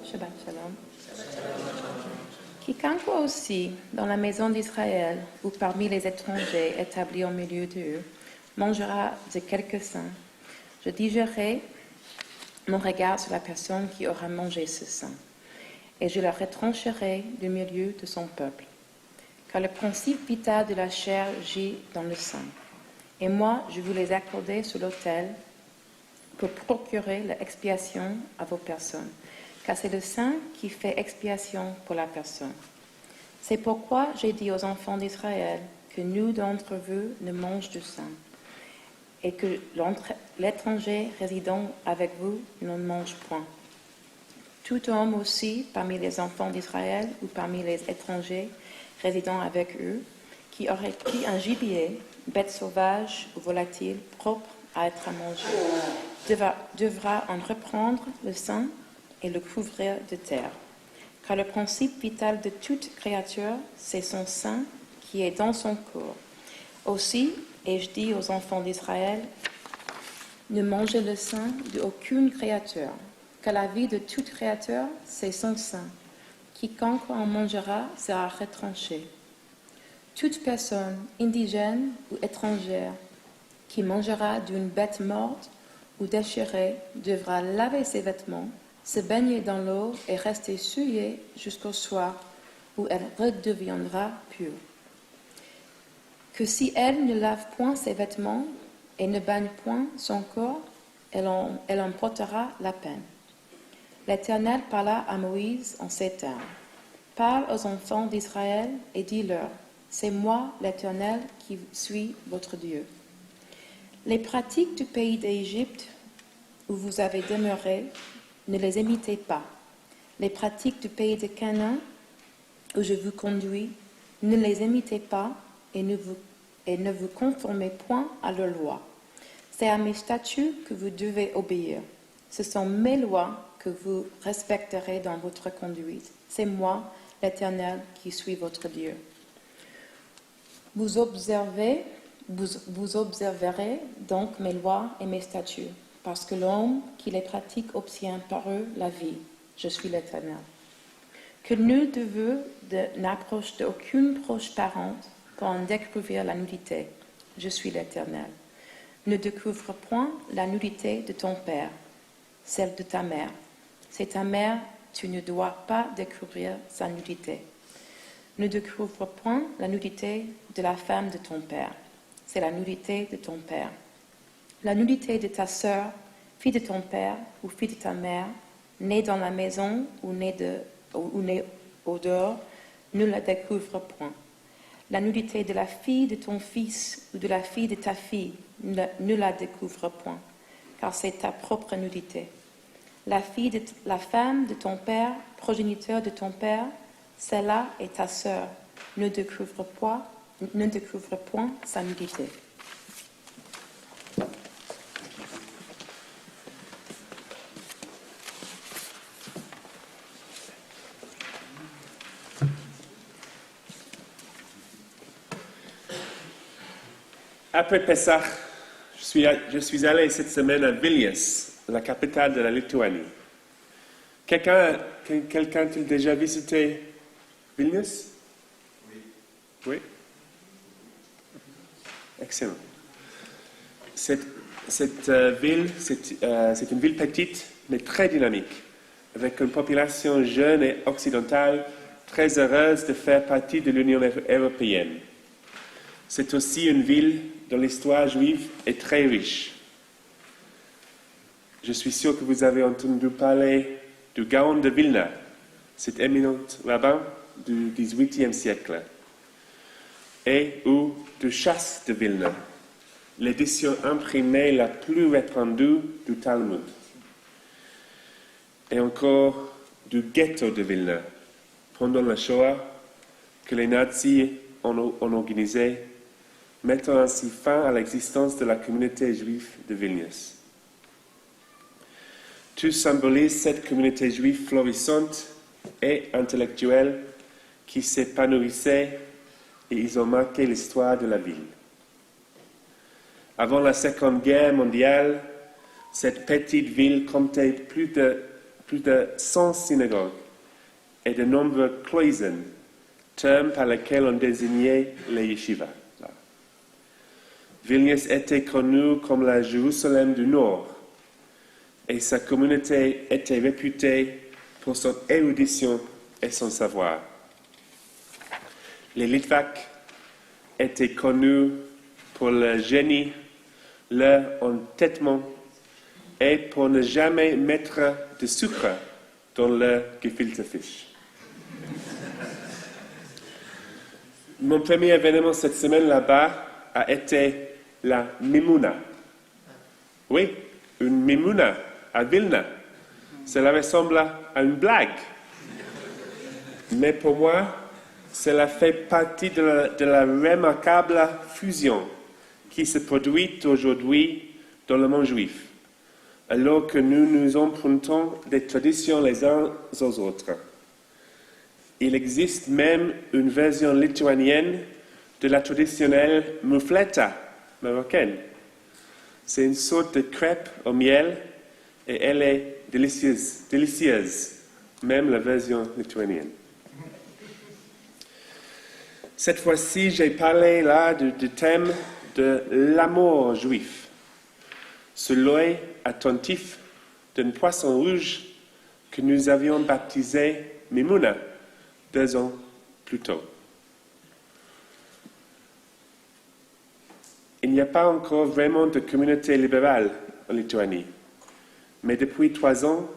Shabbat Shalom. Quiconque aussi, dans la maison d'Israël ou parmi les étrangers établis au milieu d'eux, mangera de quelque saint, je dirigerai mon regard sur la personne qui aura mangé ce saint, et je le retrancherai du milieu de son peuple. Car le principe vital de la chair gît dans le sang, et moi je vous les accorder sur l'autel pour procurer l'expiation à vos personnes, car c'est le sang qui fait expiation pour la personne. C'est pourquoi j'ai dit aux enfants d'Israël que nul d'entre vous ne mange du sang, et que l'étranger résidant avec vous n'en mange point. Tout homme aussi, parmi les enfants d'Israël ou parmi les étrangers résidant avec eux, qui aurait pris un gibier, bête sauvage ou volatile, propre à être mangé, devra en reprendre le sang et le couvrir de terre. Car le principe vital de toute créature, c'est son sang qui est dans son corps. Aussi, ai-je dit aux enfants d'Israël, ne mangez le sang d'aucune créature, car la vie de toute créature, c'est son sang. Quiconque en mangera sera retranché. Toute personne indigène ou étrangère qui mangera d'une bête morte ou déchirée devra laver ses vêtements, se baigner dans l'eau et rester souillée jusqu'au soir où elle redeviendra pure. Que si elle ne lave point ses vêtements et ne baigne point son corps, elle en portera la peine. L'Éternel parla à Moïse en ces termes. Parle aux enfants d'Israël et dis-leur, c'est moi l'Éternel qui suis votre Dieu. Les pratiques du pays d'Égypte où vous avez demeuré, ne les imitez pas. Les pratiques du pays de Canaan où je vous conduis, ne les imitez pas et ne vous conformez point à leurs lois. C'est à mes statuts que vous devez obéir. Ce sont mes lois que vous respecterez dans votre conduite. C'est moi, l'Éternel, qui suis votre Dieu. Vous observerez donc mes lois et mes statuts, parce que l'homme qui les pratique obtient par eux la vie. Je suis l'Éternel. Que nul de vous n'approche d'aucune proche parente pour en découvrir la nudité. Je suis l'Éternel. Ne découvre point la nudité de ton père, celle de ta mère. C'est ta mère, tu ne dois pas découvrir sa nudité. Ne découvre point la nudité de la femme de ton père. C'est la nudité de ton père. La nudité de ta sœur, fille de ton père ou fille de ta mère, née dans la maison ou née au dehors, ne la découvre point. La nudité de la fille de ton fils ou de la fille de ta fille, ne la découvre point, car c'est ta propre nudité. La femme de ton père, progéniteur de ton père, celle-là est ta sœur, ne découvre point sa nudité. Après Pessah, je suis allé cette semaine à Vilnius, la capitale de la Lituanie. Quelqu'un a déjà visité Vilnius? Oui. Excellent. Cette ville, c'est une ville petite, mais très dynamique, avec une population jeune et occidentale très heureuse de faire partie de l'Union européenne. C'est aussi une ville dont l'histoire juive est très riche. Je suis sûr que vous avez entendu parler du Gaon de Vilna, cet éminent rabbin du XVIIIe siècle, et ou du Chasse de Vilna, l'édition imprimée la plus répandue du Talmud, et encore du ghetto de Vilna, pendant la Shoah, que les nazis ont organisé, mettant ainsi fin à l'existence de la communauté juive de Vilnius. Tout symbolise cette communauté juive florissante et intellectuelle qui s'épanouissait, et ils ont marqué l'histoire de la ville. Avant la Seconde Guerre mondiale, cette petite ville comptait plus de plus de 100 synagogues et de nombreux kloisen, termes par lesquels on désignait les yeshivas. Vilnius était connu comme la Jérusalem du Nord, et sa communauté était réputée pour son érudition et son savoir. Les Litvaks étaient connus pour leur génie, leur entêtement et pour ne jamais mettre de sucre dans leur gefilte fish. Mon premier événement cette semaine là-bas a été la Mimouna. Oui, une Mimouna à Vilna. Cela ressemble à une blague. Mais pour moi, cela fait partie de la remarquable fusion qui se produit aujourd'hui dans le monde juif, alors que nous nous empruntons des traditions les uns aux autres. Il existe même une version lituanienne de la traditionnelle moufletta marocaine. C'est une sorte de crêpe au miel et elle est délicieuse, même la version lituanienne. Cette fois-ci, j'ai parlé là du thème de l'amour juif, sous l'œil attentif d'un poisson rouge que nous avions baptisé Mimouna 2 ans plus tôt. Il n'y a pas encore vraiment de communauté libérale en Lituanie, mais depuis 3 ans,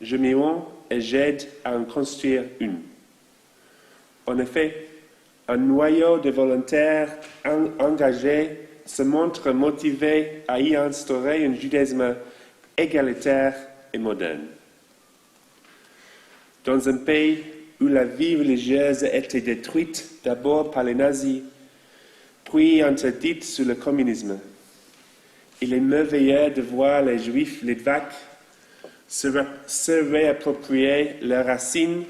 je m'y rends et j'aide à en construire une. En effet, un noyau de volontaires engagés se montre motivé à y instaurer un judaïsme égalitaire et moderne. Dans un pays où la vie religieuse a été détruite d'abord par les nazis, puis interdite sous le communisme, il est merveilleux de voir les Juifs litvaks se réapproprier leurs racines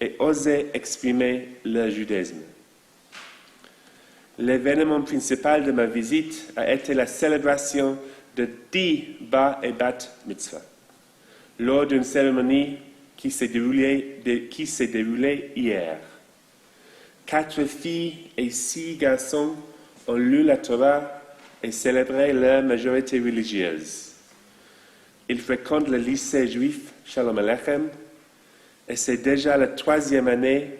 et oser exprimer leur judaïsme. L'événement principal de ma visite a été la célébration de 10 bar et bat mitzvah, lors d'une cérémonie qui s'est déroulée hier. 4 filles et 6 garçons ont lu la Torah et célébré leur majorité religieuse. Ils fréquentent le lycée juif Shalom Aleichem et c'est déjà la 3e année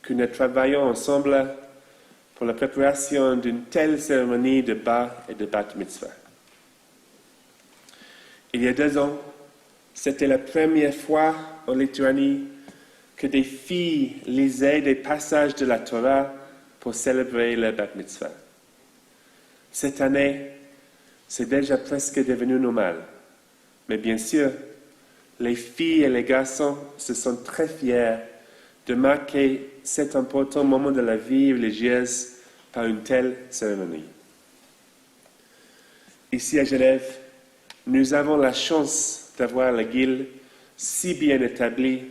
que nous travaillons ensemble pour la préparation d'une telle cérémonie de bar et de bat mitzvah. Il y a 2 ans, c'était la première fois en Lituanie que des filles lisaient des passages de la Torah pour célébrer leur bat mitzvah. Cette année, c'est déjà presque devenu normal. Mais bien sûr, les filles et les garçons se sont très fiers de marquer cet important moment de la vie religieuse par une telle cérémonie. Ici à Genève, nous avons la chance d'avoir la guilde si bien établie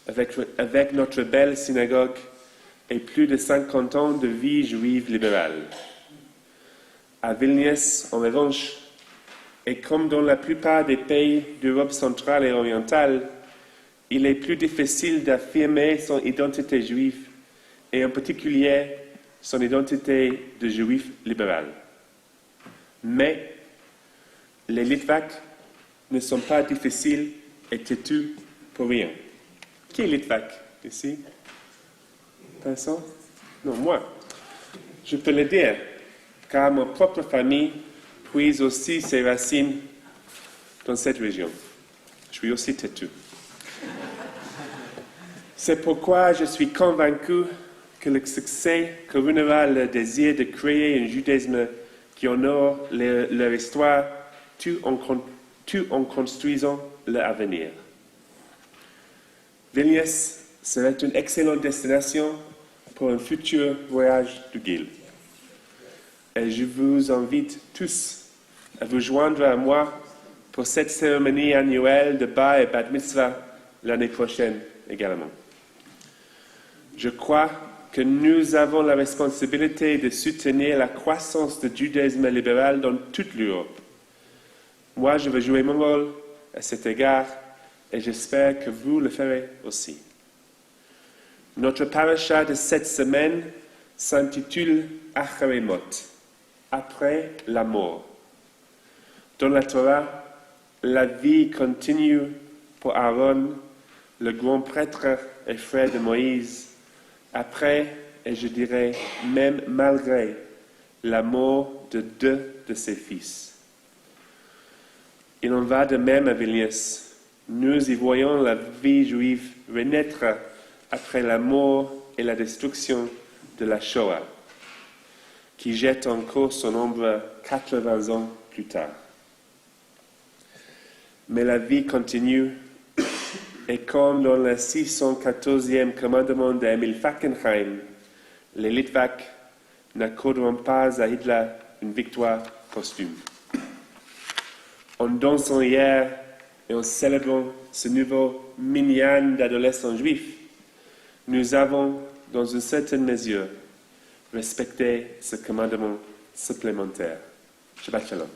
avec notre belle synagogue et plus de 50 ans de vie juive libérale. À Vilnius, en revanche, et comme dans la plupart des pays d'Europe centrale et orientale, il est plus difficile d'affirmer son identité juive et en particulier son identité de juif libéral. Mais les Litvaks ne sont pas difficiles et têtus pour rien. Qui est Litvak ici? Personne? Non, moi. Je peux le dire, car ma propre famille puise aussi ses racines dans cette région. Je suis aussi têtu. C'est pourquoi je suis convaincu que le succès couronnera le désir de créer un judaïsme qui honore leur histoire tout en construisant leur avenir. Vilnius serait une excellente destination pour un futur voyage de guilde. Et je vous invite tous à vous joindre à moi pour cette cérémonie annuelle de bar et bat mitzvah l'année prochaine également. Je crois que nous avons la responsabilité de soutenir la croissance du judaïsme libéral dans toute l'Europe. Moi, je veux jouer mon rôle à cet égard et j'espère que vous le ferez aussi. Notre paracha de cette semaine s'intitule Acharei Mot, après la mort. Dans la Torah, la vie continue pour Aaron, le grand prêtre et frère de Moïse, après, et je dirais même malgré, la mort de 2 de ses fils. Il en va de même à Vilnius. Nous y voyons la vie juive renaître après la mort et la destruction de la Shoah, qui jette encore son ombre 80 ans plus tard. Mais la vie continue, et comme dans le 614e commandement d'Emil Fackenheim, les Litvaks n'accorderont pas à Hitler une victoire posthume. En dansant hier et en célébrant ce nouveau minyan d'adolescents juifs, nous avons, dans une certaine mesure, respecté ce commandement supplémentaire. Shabbat Shalom.